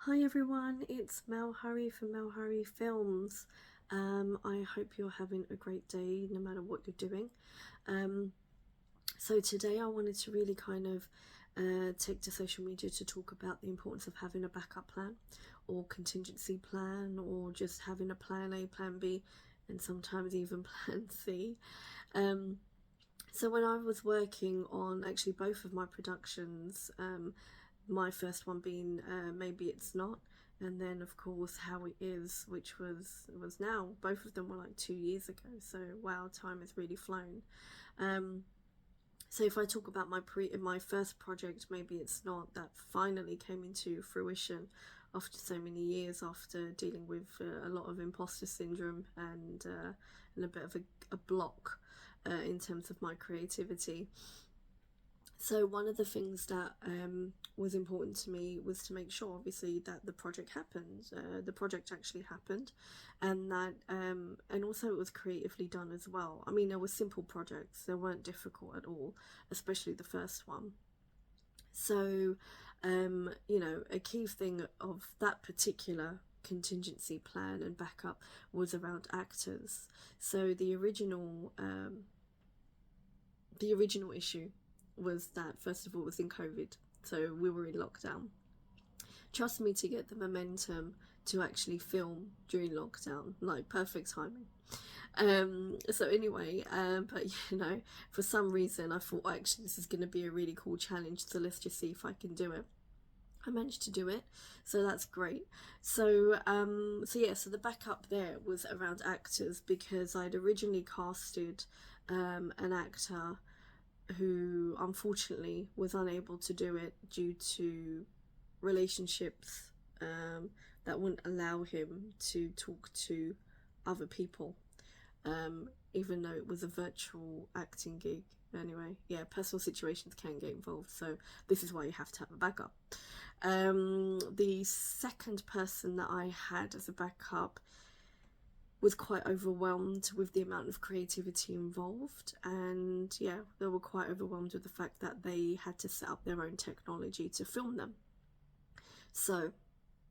Hi everyone, it's TheMelHurry from TheMelHurry Films. I hope you're having a great day no matter what you're doing. So today I wanted to really kind of take to social media to talk about the importance of having a backup plan or contingency plan, or just having a plan A, plan B, and sometimes even plan C. So when I was working on actually both of my productions, my first one being Maybe It's Not, and then of course How It Is, which was now, both of them were like 2 years ago, so wow, time has really flown. So if I talk about my first project, Maybe It's Not, that finally came into fruition after so many years, after dealing with a lot of imposter syndrome and a bit of a block in terms of my creativity. So one of the things that was important to me was to make sure, obviously, that the project happened. The project actually happened, and that and also it was creatively done as well. I mean, there were simple projects; they weren't difficult at all, especially the first one. So, a key thing of that particular contingency plan and backup was around actors. So the original issue was that, first of all, it was in COVID, so we were in lockdown. Trust me, to get the momentum to actually film during lockdown, like perfect timing. So anyway, but for some reason I thought, well, actually this is going to be a really cool challenge, so let's just see if I can do it. I managed to do it, so that's great. So the backup there was around actors, because I'd originally casted an actor who unfortunately was unable to do it due to relationships that wouldn't allow him to talk to other people, even though it was a virtual acting gig. Anyway, yeah, personal situations can get involved, so this is why you have to have a backup. The second person that I had as a backup was quite overwhelmed with the amount of creativity involved, and yeah, they were quite overwhelmed with the fact that they had to set up their own technology to film them. So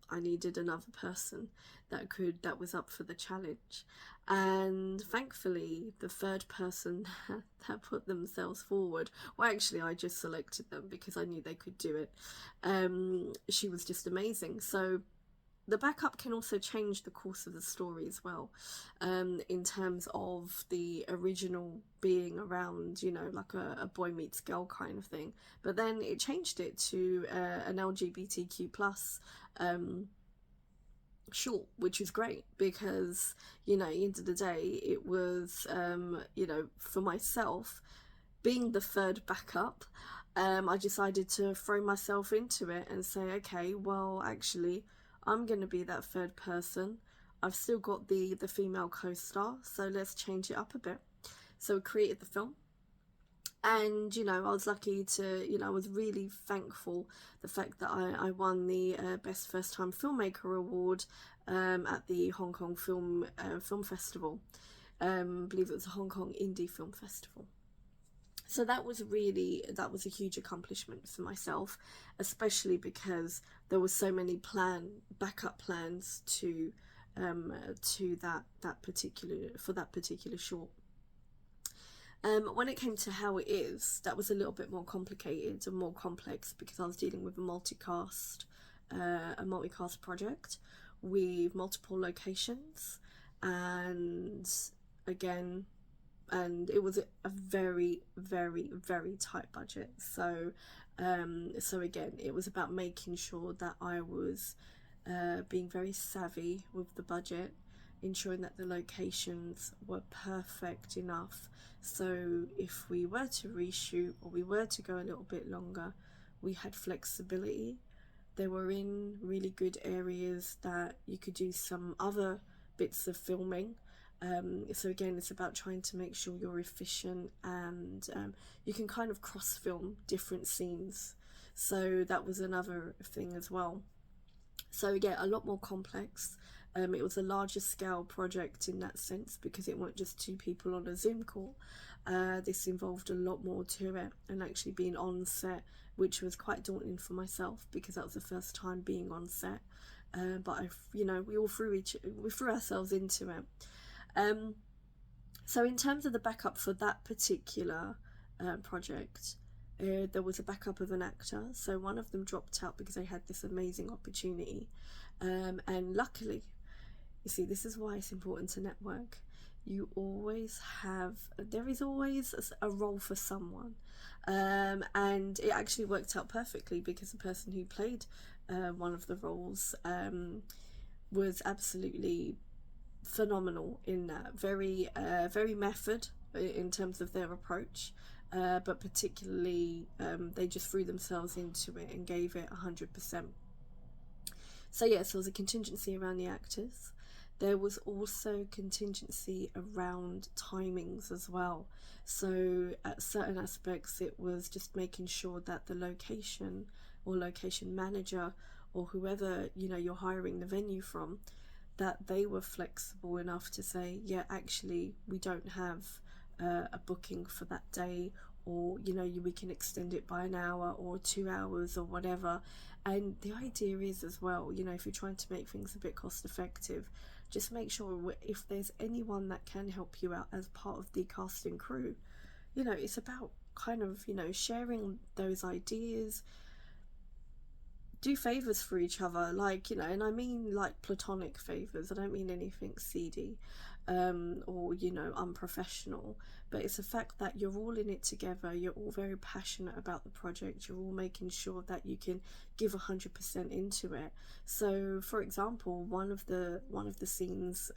I needed another person that was up for the challenge. And thankfully, the third person that put themselves forward, well, actually, I just selected them because I knew they could do it. She was just amazing. So the backup can also change the course of the story as well, in terms of the original being around, like a boy meets girl kind of thing, but then it changed it to an LGBTQ plus short, which is great, because at the end of the day, it was for myself, being the third backup, I decided to throw myself into it and say, okay, well, actually, I'm going to be that third person. I've still got the female co-star, so let's change it up a bit. So we created the film, and I was lucky to, I was really thankful the fact that I won the best first time filmmaker award at the Hong Kong film festival. I believe it was a Hong Kong indie film festival. So that was a huge accomplishment for myself, especially because there were so many backup plans to that particular short. When it came to How It Is, that was a little bit more complicated and more complex, because I was dealing with a multicast project with multiple locations, and again, and it was a very, very, very tight budget. So again, it was about making sure that I was being very savvy with the budget, ensuring that the locations were perfect enough, so if we were to reshoot or we were to go a little bit longer, we had flexibility. They were in really good areas that you could do some other bits of filming. So again, it's about trying to make sure you're efficient, and you can kind of cross film different scenes. So that was another thing as well. So yeah, a lot more complex, It was a larger scale project in that sense, because it weren't just two people on a Zoom call. This involved a lot more to it, and actually being on set, which was quite daunting for myself because that was the first time being on set. But we all threw ourselves into it. So in terms of the backup for that particular project, there was a backup of an actor. So one of them dropped out because they had this amazing opportunity, and luckily, you see, this is why it's important to network. There is always a role for someone, and it actually worked out perfectly because the person who played one of the roles was absolutely phenomenal in that. Very method in terms of their approach, but particularly they just threw themselves into it and gave it 100%. So yes, there was a contingency around the actors. There was also contingency around timings as well. So at certain aspects, it was just making sure that the location or location manager or whoever you're hiring the venue from, that they were flexible enough to say, yeah, actually we don't have a booking for that day, or we can extend it by an hour or 2 hours or whatever. And the idea is as well, if you're trying to make things a bit cost effective, just make sure if there's anyone that can help you out as part of the casting crew, it's about kind of sharing those ideas. Do favors for each other, like, and I mean like platonic favors. I don't mean anything seedy or unprofessional, but it's the fact that you're all in it together, you're all very passionate about the project, you're all making sure that you can give 100% into it. So for example, one of the scenes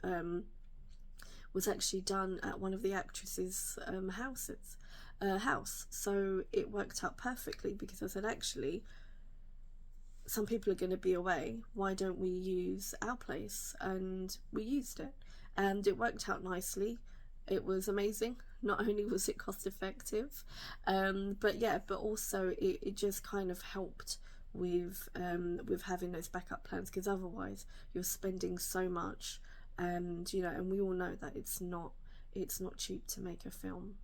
was actually done at one of the actresses' house, so it worked out perfectly because I said, actually, some people are going to be away, why don't we use our place? And we used it, and it worked out nicely. It was amazing. Not only was it cost effective, but also it just kind of helped with having those backup plans, because otherwise you're spending so much, and and we all know that it's not cheap to make a film.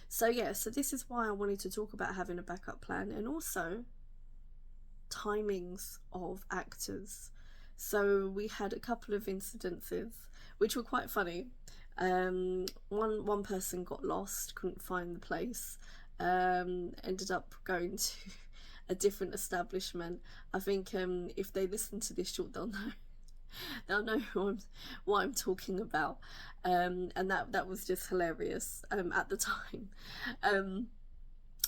So this is why I wanted to talk about having a backup plan, and also timings of actors. So we had a couple of incidences which were quite funny. One person got lost, couldn't find the place, ended up going to a different establishment. I think if they listen to this short, they'll know what I'm talking about, and that was just hilarious at the time.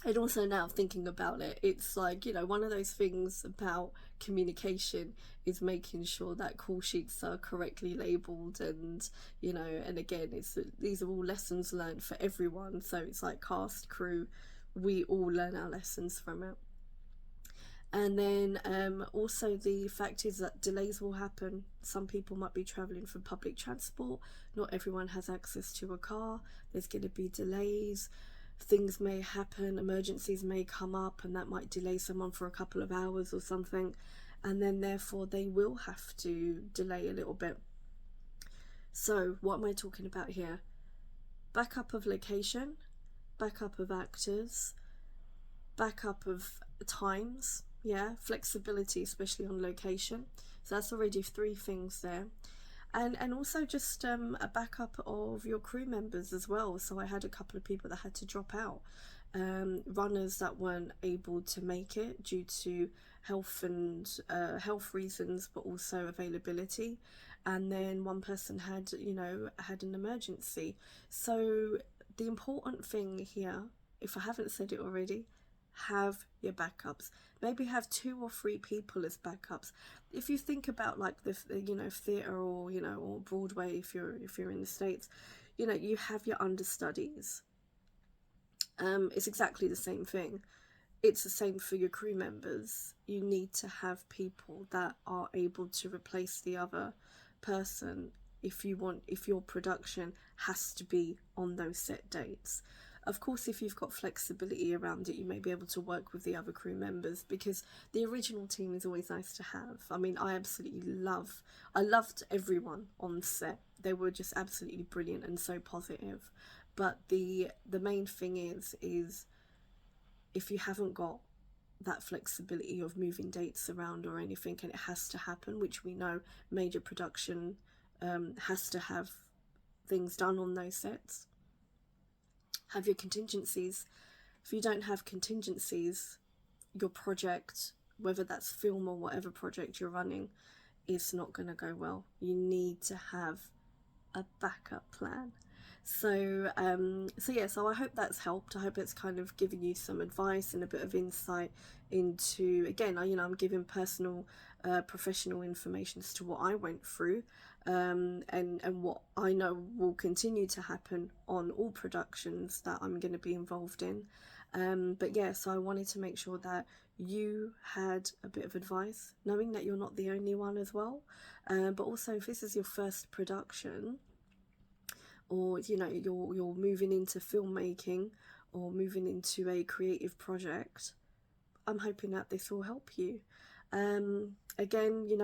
And also now thinking about it, it's like, one of those things about communication is making sure that call sheets are correctly labelled, and and again, these are all lessons learned for everyone. So it's like cast, crew, we all learn our lessons from it. And then also the fact is that delays will happen. Some people might be travelling for public transport, not everyone has access to a car, there's going to be delays. Things may happen, emergencies may come up, and that might delay someone for a couple of hours or something, and then therefore they will have to delay a little bit. So what am I talking about here? Backup of location, backup of actors, backup of times, flexibility, especially on location. So that's already 3 things there. And also just a backup of your crew members as well. So I had a couple of people that had to drop out, runners that weren't able to make it due to health reasons, but also availability. And then one person had an emergency. So the important thing here, if I haven't said it already, have your backups. Maybe have 2 or 3 people as backups. If you think about like the theatre or or Broadway, if you're in the States, you have your understudies. It's exactly the same thing. It's the same for your crew members. You need to have people that are able to replace the other person if your production has to be on those set dates. Of course, if you've got flexibility around it, you may be able to work with the other crew members, because the original team is always nice to have. I mean, I loved everyone on set. They were just absolutely brilliant and so positive. But the main thing is if you haven't got that flexibility of moving dates around or anything, and it has to happen, which we know major production has to have things done on those sets. Have your contingencies. If you don't have contingencies, your project, whether that's film or whatever project you're running, is not going to go well. You need to have a backup plan. So so I hope that's helped. I hope it's kind of given you some advice and a bit of insight into, again, I'm giving personal professional information as to what I went through, and what I know will continue to happen on all productions that I'm going to be involved in. But yeah, so I wanted to make sure that you had a bit of advice, knowing that you're not the only one as well. But also, if this is your first production, or you're moving into filmmaking or moving into a creative project, I'm hoping that this will help you. Again,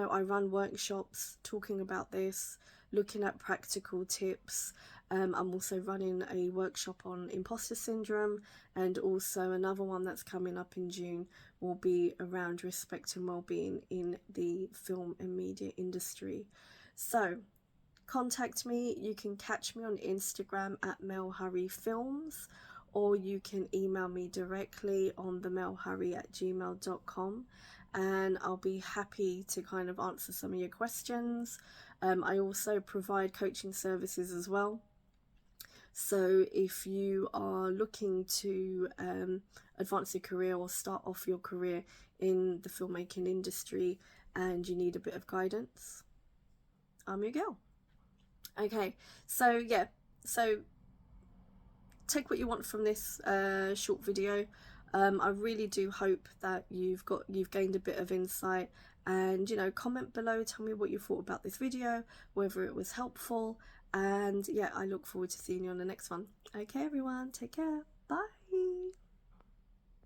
I run workshops talking about this, looking at practical tips. I'm also running a workshop on imposter syndrome, and also another one that's coming up in June will be around respect and well-being in the film and media industry. So contact me. You can catch me on Instagram at TheMelHurry Films, or you can email me directly on TheMelHurry@gmail.com, and I'll be happy to kind of answer some of your questions. I also provide coaching services as well. So if you are looking to advance your career or start off your career in the filmmaking industry and you need a bit of guidance, I'm your girl. Okay, so yeah, so take what you want from this short video. I really do hope that you've gained a bit of insight, and comment below, tell me what you thought about this video, whether it was helpful, and yeah, I look forward to seeing you on the next one. Okay everyone, take care, bye.